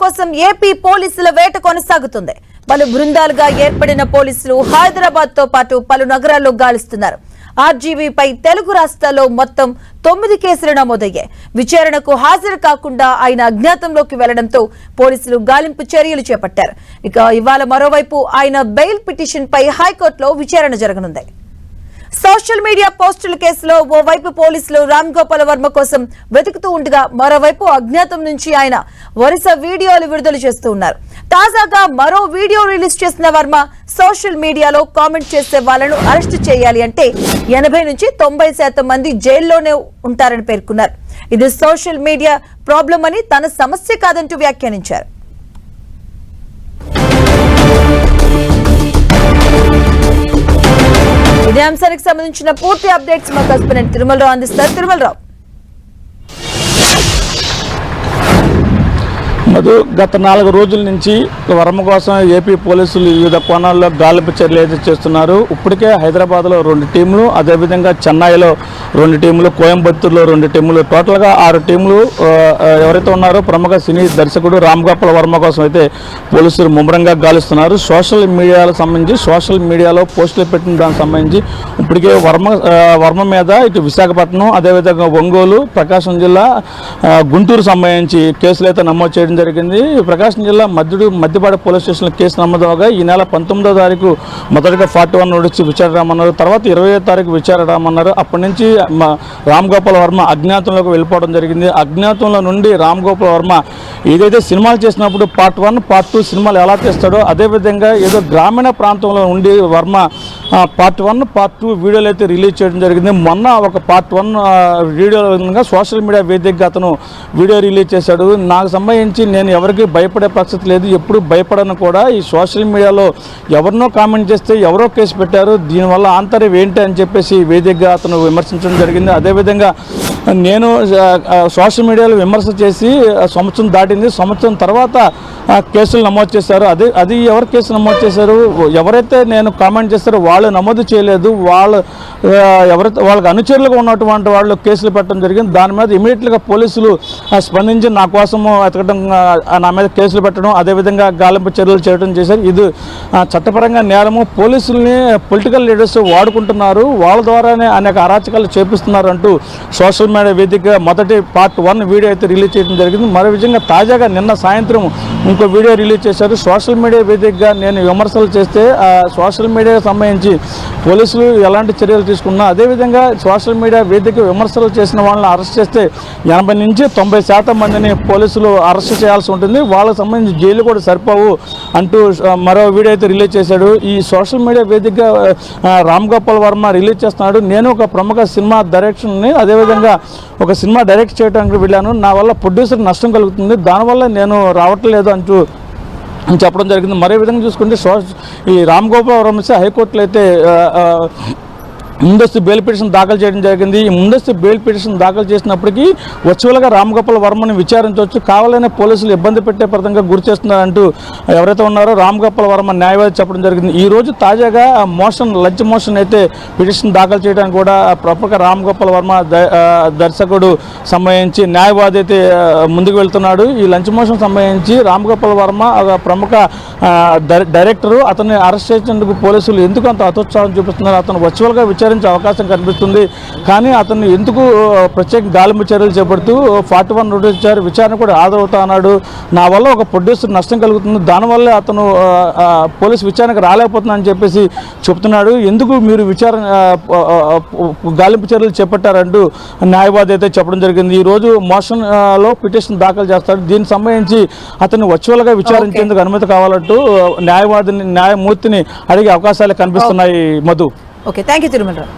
కోసం ఏపీ పోలీసుల వేట కొనసాగుతుంది. పలు బృందాలుగా ఏర్పడిన పోలీసులు హైదరాబాద్ తో పాటు పలు నగరాల్లో గాలిస్తున్నారు. ఆర్జీవీపై తెలుగు రాష్ట్రాల్లో మొత్తం 9 కేసులు నమోదయ్యాయి. విచారణకు హాజరు కాకుండా ఆయన అజ్ఞాతంలోకి వెళ్లడంతో పోలీసులు గాలింపు చర్యలు చేపట్టారు. ఇక ఇవాళ మరోవైపు ఆయన బెయిల్ పిటిషన్ పై హైకోర్టులో విచారణ జరగనుంది. సోషల్ మీడియా పోస్టుల కేసులో ఓవైపు పోలీసులు రామ్ గోపాల్ వర్మ కోసం వెతుకుతూ ఉండగా మరోవైపు అజ్ఞాతం నుంచి ఆయన వరుస వీడియోలు విడుదల చేస్తూ ఉన్నారు. తాజాగా మరో వీడియో రిలీజ్ చేసిన వర్మ సోషల్ మీడియాలో కామెంట్ చేసే వాళ్లను అరెస్టు చేయాలి అంటే 80 నుంచి 90% మంది జైల్లోనే ఉంటారని పేర్కొన్నారు. ఇది సోషల్ మీడియా ప్రాబ్లం అని తన సమస్య కాదంటూ వ్యాఖ్యానించారు. ఇదే అంశానికి సంబంధించిన పూర్తి అప్డేట్స్ మా కరెస్పాండెంట్ తిరుమలరావు అందిస్తారు. తిరుమలరావు, మధు, గత 4 రోజుల నుంచి వర్మ కోసం ఏపీ పోలీసులు వివిధ కోణాల్లో గాలింపు చర్యలు అయితే చేస్తున్నారు. ఇప్పటికే హైదరాబాద్లో 2 టీంలు, అదేవిధంగా చెన్నైలో 2 టీంలు, కోయంబత్తూరులో 2 టీంలు, టోటల్గా 6 టీంలు ఎవరైతే ఉన్నారో ప్రముఖ సినీ దర్శకుడు రామ్ గోపాల్ వర్మ కోసం అయితే పోలీసులు ముమ్మరంగా గాలిస్తున్నారు. సోషల్ మీడియాలకు సంబంధించి సోషల్ మీడియాలో పోస్టులు పెట్టిన దానికి సంబంధించి ఇప్పటికే వర్మ మీద ఇటు విశాఖపట్నం, అదేవిధంగా ఒంగోలు, ప్రకాశం జిల్లా, గుంటూరు సంబంధించి కేసులు అయితే నమోదు చేయడం జరిగింది. ప్రకాశం జిల్లా మద్దిపాడు పోలీస్ స్టేషన్లో కేసు నమోదవగా ఈ నెల 19వ తారీఖు మొదటిగా 41 నోటీసు విచారణ రమ్మన్నారు. తర్వాత 20వ తారీఖు విచారణ రమ్మన్నారు. అప్పటి నుంచి రామ్ గోపాల్ వర్మ అజ్ఞాతంలోకి వెళ్ళిపోవడం జరిగింది. అజ్ఞాతంలో నుండి రామ్ గోపాల్ వర్మ ఏదైతే సినిమాలు చేసినప్పుడు పార్ట్ 1, పార్ట్ 2 సినిమాలు ఎలా చేస్తాడో అదేవిధంగా ఏదో గ్రామీణ ప్రాంతంలో ఉండి వర్మ పార్ట్ 1, పార్ట్ 2 వీడియోలు అయితే రిలీజ్ చేయడం జరిగింది. మొన్న ఒక పార్ట్ 1 వీడియో సోషల్ మీడియా వేదికగా అతను వీడియో రిలీజ్ చేశాడు. నాకు సంబంధించి నేను ఎవరికి భయపడే పరిస్థితి లేదు, ఎప్పుడు భయపడను కూడా. ఈ సోషల్ మీడియాలో ఎవరినో కామెంట్ చేస్తే ఎవరో కేసు పెట్టారు, దీనివల్ల ఆంతర్యం ఏంటి అని చెప్పేసి వేదికగా అతను విమర్శించడం జరిగింది. అదేవిధంగా నేను సోషల్ మీడియాలో విమర్శ చేసి సంవత్సరం దాటింది, సంవత్సరం తర్వాత కేసులు నమోదు చేశారు. అది ఎవరు కేసు నమోదు చేశారు, ఎవరైతే నేను కామెంట్ చేస్తారో వాళ్ళు నమోదు చేయలేదు, ఎవరైతే వాళ్ళకి అనుచరులుగా ఉన్నటువంటి వాళ్ళు కేసులు పెట్టడం జరిగింది. దాని మీద ఇమీడియట్గా పోలీసులు స్పందించి నా కోసము ఎతకడం, నా మీద కేసులు పెట్టడం, అదేవిధంగా గాలింపు చర్యలు చేయడం చేశారు. ఇది చట్టపరంగా నేరము. పోలీసుల్ని పొలిటికల్ లీడర్స్ వాడుకుంటున్నారు, వాళ్ళ ద్వారానే అనేక అరాచకాలు చేపిస్తున్నారు అంటూ సోషల్ మీడియా వేదికగా మొదటి పార్ట్ 1 వీడియో అయితే రిలీజ్ చేయడం జరిగింది. మరో విధంగా తాజాగా నిన్న సాయంత్రం ఇంకో వీడియో రిలీజ్ చేశారు. సోషల్ మీడియా వేదికగా నేను విమర్శలు చేస్తే సోషల్ మీడియాకి సంబంధించి పోలీసులు ఎలాంటి చర్యలు తీసుకున్నా, అదేవిధంగా సోషల్ మీడియా వేదిక విమర్శలు చేసిన వాళ్ళని అరెస్ట్ చేస్తే 80 నుంచి 90% మందిని పోలీసులు అరెస్ట్ చేయాల్సి ఉంటుంది, వాళ్ళకి సంబంధించి జైలు కూడా సరిపోవు అంటూ మరో వీడియో అయితే రిలీజ్ చేశాడు. ఈ సోషల్ మీడియా వేదికగా రామ్ గోపాల్ వర్మ రిలీజ్ చేస్తున్నాడు. నేను ఒక ప్రముఖ సినిమా డైరెక్షన్ని, అదేవిధంగా ఒక సినిమా డైరెక్ట్ చేయడానికి వెళ్ళాను, నా వల్ల ప్రొడ్యూసర్ నష్టం కలుగుతుంది, దానివల్ల నేను రావట్లేదు అంటూ చెప్పడం జరిగింది. మరో విధంగా చూసుకుంటే ఈ రామ్ గోపాల్ వర్మ హైకోర్టులో అయితే ముందస్తు బెయిల్ పిటిషన్ దాఖలు చేయడం జరిగింది. ఈ ముందస్తు బెయిల్ పిటిషన్ దాఖలు చేసినప్పటికీ వర్చువల్గా రామ్ గోపాల్ వర్మని విచారించవచ్చు, కావాలనే పోలీసులు ఇబ్బంది పెట్టే పరంగా గురి చేస్తున్నారంటూ ఎవరైతే ఉన్నారో రామ్ గోపాల్ వర్మ న్యాయవాది చెప్పడం జరిగింది. ఈరోజు తాజాగా లంచ్ మోషన్ అయితే పిటిషన్ దాఖలు చేయడానికి కూడా ప్రముఖ రామ్ గోపాల్ వర్మ దర్శకుడు సంబంధించి న్యాయవాది అయితే ముందుకు వెళ్తున్నాడు. ఈ లంచ్ మోషన్ సంబంధించి రామ్ గోపాల్ వర్మ ఒక ప్రముఖ డైరెక్టరు, అతన్ని అరెస్ట్ చేసేందుకు పోలీసులు ఎందుకు అంత హతోత్సాహం చూపిస్తున్నారు, అతను వర్చువల్గా అవకాశం కనిపిస్తుంది, కానీ అతను ఎందుకు ప్రత్యేక గాలింపు చర్యలు చేపడుతూ 41 నోటీస్ ఇచ్చారు, విచారణ కూడా హాజరవుతా అన్నాడు, నా వల్ల ఒక ప్రొడ్యూసర్ నష్టం కలుగుతుంది, దానివల్లే అతను పోలీసు విచారణకు రాలేకపోతుందని చెప్పేసి చెప్తున్నాడు. ఎందుకు మీరు గాలింపు చర్యలు చేపట్టారంటూ న్యాయవాది అయితే చెప్పడం జరిగింది. ఈరోజు మోషన్లో పిటిషన్ దాఖలు చేస్తాడు. దీనికి సంబంధించి అతను వర్చువల్గా విచారించేందుకు అనుమతి కావాలంటూ న్యాయమూర్తిని అడిగే అవకాశాలు కనిపిస్తున్నాయి. Madhu. Okay, thank you Tirumalarao.